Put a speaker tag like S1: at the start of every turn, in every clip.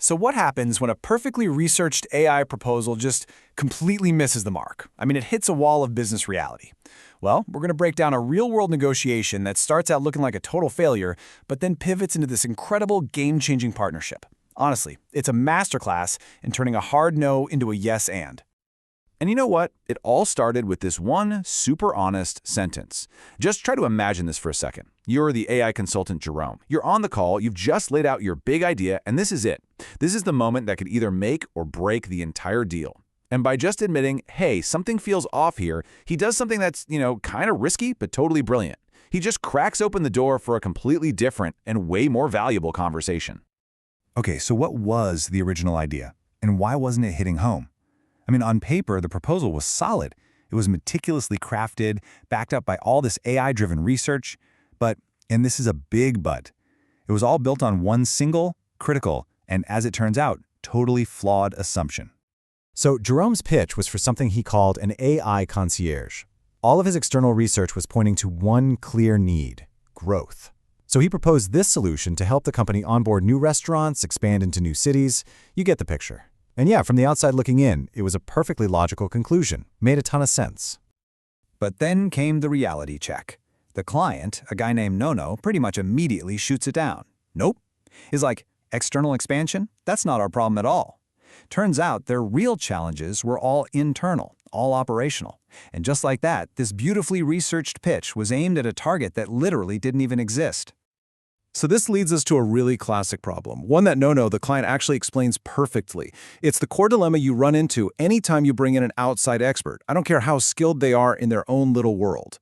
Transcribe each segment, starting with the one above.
S1: So what happens when a perfectly researched AI proposal just completely misses the mark? I mean, it hits a wall of business reality. Well, we're going to break down a real-world negotiation that starts out looking like a total failure, but then pivots into this incredible game-changing partnership. Honestly, it's a masterclass in turning a hard no into a yes and.
S2: And you know what? It all started with this one super honest sentence. Just try to imagine this for a second. You're the AI consultant, Jerome. You're on the call, you've just laid out your big idea, and this is it. This is the moment that could either make or break the entire deal. And by just admitting, hey, something feels off here, he does something that's, kind of risky, but totally brilliant. He just cracks open the door for a completely different and way more valuable conversation.
S3: Okay, so what was the original idea? And why wasn't it hitting home? I mean, on paper, the proposal was solid. It was meticulously crafted, backed up by all this AI-driven research. But, and this is a big but, it was all built on one single, critical, and as it turns out, totally flawed assumption.
S4: So Jerome's pitch was for something he called an AI concierge. All of his external research was pointing to one clear need: growth. So he proposed this solution to help the company onboard new restaurants, expand into new cities. You get the picture. And yeah, from the outside looking in, it was a perfectly logical conclusion. Made a ton of sense.
S1: But then came the reality check. The client, a guy named Nono, pretty much immediately shoots it down. Nope. He's like, external expansion? That's not our problem at all. Turns out their real challenges were all internal, all operational. And just like that, this beautifully researched pitch was aimed at a target that literally didn't even exist.
S5: So this leads us to a really classic problem, one that Nono, the client, actually explains perfectly. It's the core dilemma you run into anytime you bring in an outside expert. I don't care how skilled they are in their own little world.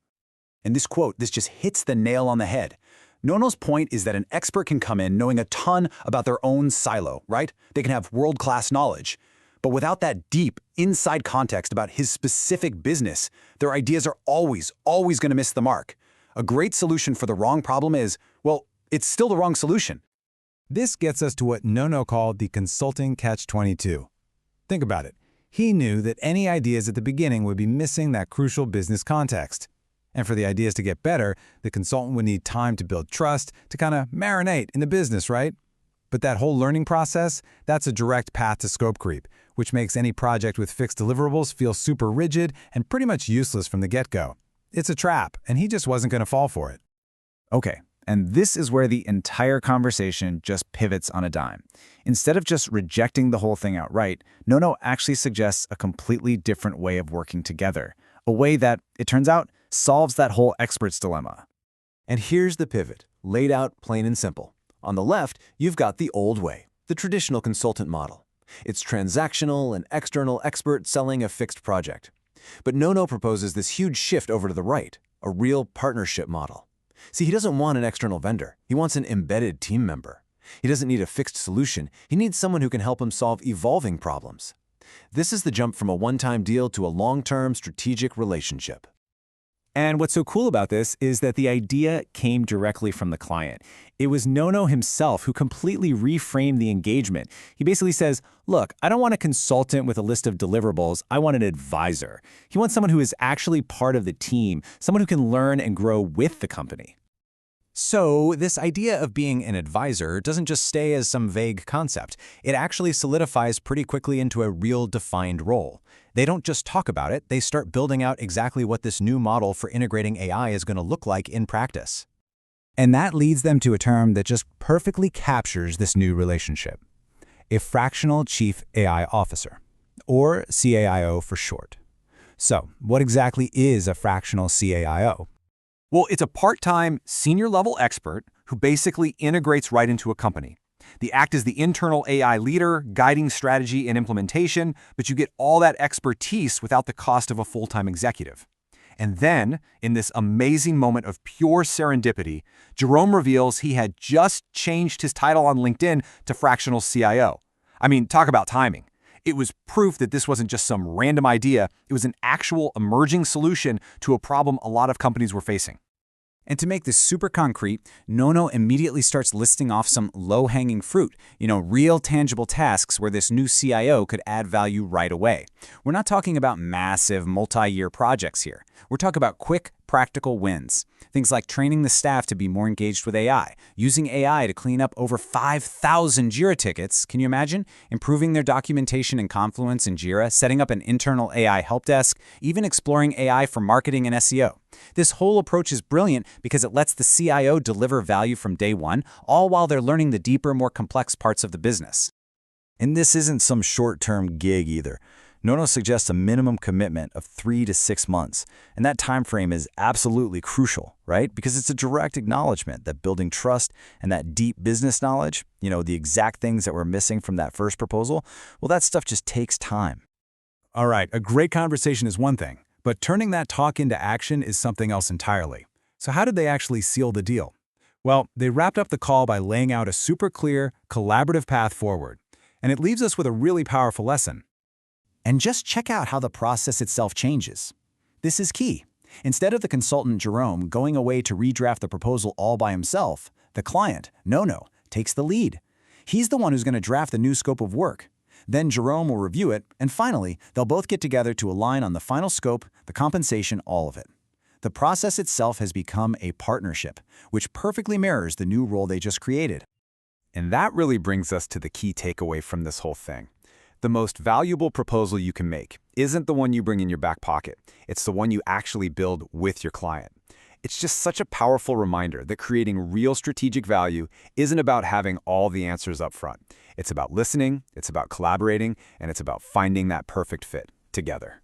S1: And this quote, this just hits the nail on the head. Nono's point is that an expert can come in knowing a ton about their own silo, right? They can have world-class knowledge. But without that deep, inside context about his specific business, their ideas are always going to miss the mark. A great solution for the wrong problem is, well, it's still the wrong solution.
S4: This gets us to what Nono called the consulting catch-22. Think about it. He knew that any ideas at the beginning would be missing that crucial business context. And for the ideas to get better, the consultant would need time to build trust, to kind of marinate in the business, right? But that whole learning process, that's a direct path to scope creep, which makes any project with fixed deliverables feel super rigid and pretty much useless from the get-go. It's a trap, and he just wasn't going to fall for it.
S6: Okay. And this is where the entire conversation just pivots on a dime. Instead of just rejecting the whole thing outright, Nono actually suggests a completely different way of working together, a way that, it turns out, solves that whole expert's dilemma.
S7: And here's the pivot, laid out plain and simple. On the left, you've got the old way, the traditional consultant model. It's transactional and external expert selling a fixed project. But Nono proposes this huge shift over to the right, a real partnership model. See, he doesn't want an external vendor. He wants an embedded team member. He doesn't need a fixed solution. He needs someone who can help him solve evolving problems. This is the jump from a one-time deal to a long-term strategic relationship.
S6: And what's so cool about this is that the idea came directly from the client. It was Nono himself who completely reframed the engagement. He basically says, look, I don't want a consultant with a list of deliverables. I want an advisor. He wants someone who is actually part of the team, someone who can learn and grow with the company.
S4: So this idea of being an advisor doesn't just stay as some vague concept. It actually solidifies pretty quickly into a real defined role. They don't just talk about it, they start building out exactly what this new model for integrating AI is going to look like in practice. And that leads them to a term that just perfectly captures this new relationship: a fractional chief AI officer, or CAIO for short. So, what exactly is a fractional CAIO?
S2: Well, it's a part-time, senior-level expert who basically integrates right into a company. They act as the internal AI leader, guiding strategy and implementation, but you get all that expertise without the cost of a full-time executive. And then, in this amazing moment of pure serendipity, Jerome reveals he had just changed his title on LinkedIn to fractional CIO. I mean, talk about timing. It was proof that this wasn't just some random idea, it was an actual emerging solution to a problem a lot of companies were facing.
S6: And to make this super concrete, Nono immediately starts listing off some low-hanging fruit, real tangible tasks where this new CIO could add value right away. We're not talking about massive multi-year projects here. We're talking about quick,
S4: practical wins. Things like training the staff to be more engaged with AI, using AI to clean up over 5,000 Jira tickets, can you imagine? Improving their documentation in Confluence and Jira, setting up an internal AI help desk, even exploring AI for marketing and SEO. This whole approach is brilliant because it lets the CIO deliver value from day one, all while they're learning the deeper, more complex parts of the business.
S3: And this isn't some short-term gig either. Nono suggests a minimum commitment of 3 to 6 months, and that time frame is absolutely crucial, right? Because it's a direct acknowledgement that building trust and that deep business knowledge, the exact things that we're missing from that first proposal, well, that stuff just takes time.
S5: All right, a great conversation is one thing, but turning that talk into action is something else entirely. So how did they actually seal the deal? Well, they wrapped up the call by laying out a super clear, collaborative path forward. And it leaves us with a really powerful lesson.
S1: And just check out how the process itself changes. This is key. Instead of the consultant, Jerome, going away to redraft the proposal all by himself, the client, Nono, takes the lead. He's the one who's going to draft the new scope of work. Then Jerome will review it, and finally, they'll both get together to align on the final scope, the compensation, all of it. The process itself has become a partnership, which perfectly mirrors the new role they just created.
S2: And that really brings us to the key takeaway from this whole thing. The most valuable proposal you can make isn't the one you bring in your back pocket. It's the one you actually build with your client. It's just such a powerful reminder that creating real strategic value isn't about having all the answers up front. It's about listening, it's about collaborating, and it's about finding that perfect fit together.